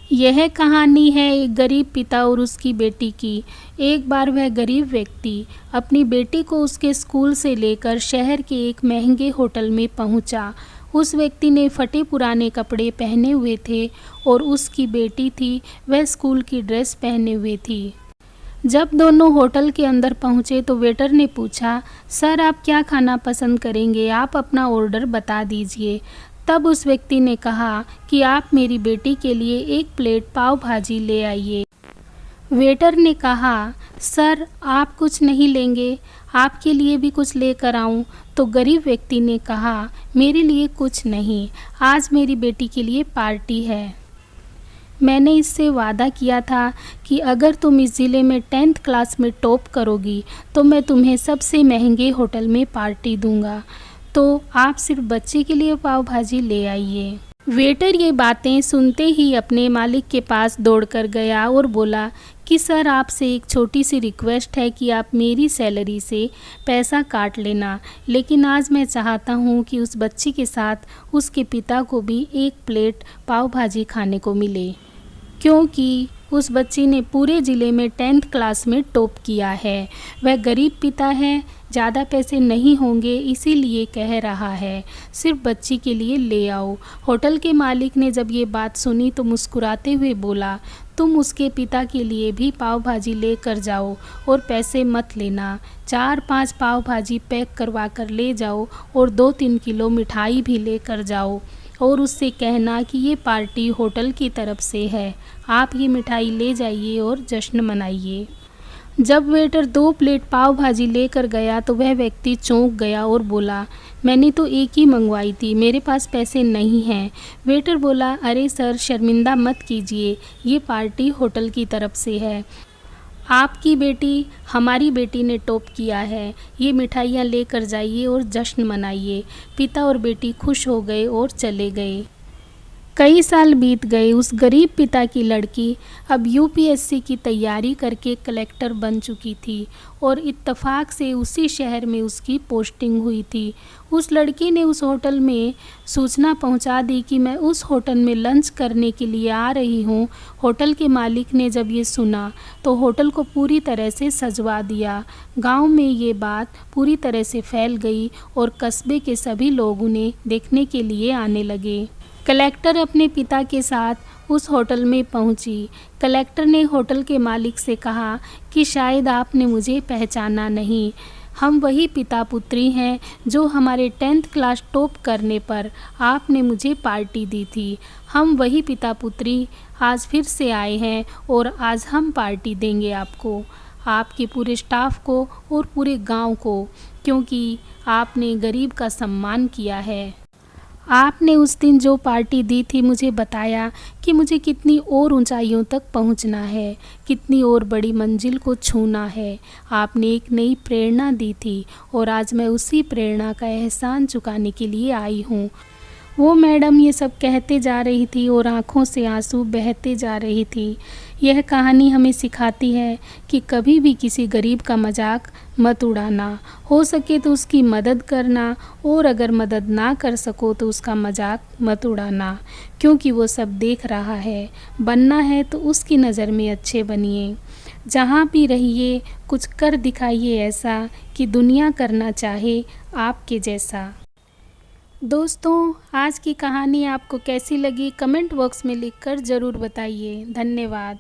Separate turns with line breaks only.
यह कहानी है एक गरीब पिता और उसकी बेटी की। एक बार वह गरीब व्यक्ति अपनी बेटी को उसके स्कूल से लेकर शहर के एक महंगे होटल में पहुंचा। उस व्यक्ति ने फटे पुराने कपड़े पहने हुए थे और उसकी बेटी थी, वह स्कूल की ड्रेस पहने हुए थी। जब दोनों होटल के अंदर पहुंचे तो वेटर ने पूछा, सर आप क्या खाना पसंद करेंगे, आप अपना ऑर्डर बता दीजिए। तब उस व्यक्ति ने कहा कि आप मेरी बेटी के लिए 1 प्लेट पाव भाजी ले आइए। वेटर ने कहा, सर आप कुछ नहीं लेंगे, आपके लिए भी कुछ लेकर आऊं? तो गरीब व्यक्ति ने कहा, मेरे लिए कुछ नहीं, आज मेरी बेटी के लिए पार्टी है। मैंने इससे वादा किया था कि अगर तुम इस ज़िले में 10th क्लास में टॉप करोगी तो मैं तुम्हें सबसे महंगे होटल में पार्टी दूंगा, तो आप सिर्फ बच्चे के लिए पाव भाजी ले आइए। वेटर ये बातें सुनते ही अपने मालिक के पास दौड़कर गया और बोला कि सर आपसे एक छोटी सी रिक्वेस्ट है कि आप मेरी सैलरी से पैसा काट लेना, लेकिन आज मैं चाहता हूँ कि उस बच्ची के साथ उसके पिता को भी 1 प्लेट पाव भाजी खाने को मिले, क्योंकि उस बच्ची ने पूरे ज़िले में 10th क्लास में टॉप किया है। वह गरीब पिता है, ज़्यादा पैसे नहीं होंगे इसीलिए कह रहा है, सिर्फ बच्ची के लिए ले आओ। होटल के मालिक ने जब ये बात सुनी तो मुस्कुराते हुए बोला, तुम उसके पिता के लिए भी पाव भाजी ले कर जाओ और पैसे मत लेना। 4-5 पाव भाजी पैक करवा कर ले जाओ और 2-3 किलो मिठाई भी ले कर जाओ और उससे कहना कि ये पार्टी होटल की तरफ से है, आप ये मिठाई ले जाइए और जश्न मनाइए। जब वेटर 2 प्लेट पाव भाजी लेकर गया तो वह व्यक्ति चौंक गया और बोला, मैंने तो 1 ही मंगवाई थी, मेरे पास पैसे नहीं हैं। वेटर बोला, अरे सर शर्मिंदा मत कीजिए, ये पार्टी होटल की तरफ से है, आपकी बेटी हमारी बेटी ने टॉप किया है, ये मिठाइयाँ लेकर जाइए और जश्न मनाइए। पिता और बेटी खुश हो गए और चले गए। कई साल बीत गए। उस गरीब पिता की लड़की अब यूपीएससी की तैयारी करके कलेक्टर बन चुकी थी और इत्तेफाक से उसी शहर में उसकी पोस्टिंग हुई थी। उस लड़की ने उस होटल में सूचना पहुंचा दी कि मैं उस होटल में लंच करने के लिए आ रही हूं। होटल के मालिक ने जब ये सुना तो होटल को पूरी तरह से सजवा दिया। गांव में ये बात पूरी तरह से फैल गई और कस्बे के सभी लोग उन्हें देखने के लिए आने लगे। कलेक्टर अपने पिता के साथ उस होटल में पहुंची। कलेक्टर ने होटल के मालिक से कहा कि शायद आपने मुझे पहचाना नहीं, हम वही पिता पुत्री हैं जो हमारे 10th क्लास टॉप करने पर आपने मुझे पार्टी दी थी। हम वही पिता पुत्री आज फिर से आए हैं और आज हम पार्टी देंगे आपको, आपके पूरे स्टाफ को और पूरे गांव को, क्योंकि आपने गरीब का सम्मान किया है। आपने उस दिन जो पार्टी दी थी मुझे बताया कि मुझे कितनी और ऊंचाइयों तक पहुंचना है, कितनी और बड़ी मंजिल को छूना है। आपने एक नई प्रेरणा दी थी और आज मैं उसी प्रेरणा का एहसान चुकाने के लिए आई हूँ। वो मैडम ये सब कहते जा रही थी और आँखों से आंसू बहते जा रही थी। यह कहानी हमें सिखाती है कि कभी भी किसी गरीब का मजाक मत उड़ाना, हो सके तो उसकी मदद करना और अगर मदद ना कर सको तो उसका मजाक मत उड़ाना, क्योंकि वो सब देख रहा है। बनना है तो उसकी नज़र में अच्छे बनिए। जहाँ भी रहिए कुछ कर दिखाइए ऐसा कि दुनिया करना चाहे आपके जैसा। दोस्तों, आज की कहानी आपको कैसी लगी कमेंट बॉक्स में लिखकर ज़रूर बताइए। धन्यवाद।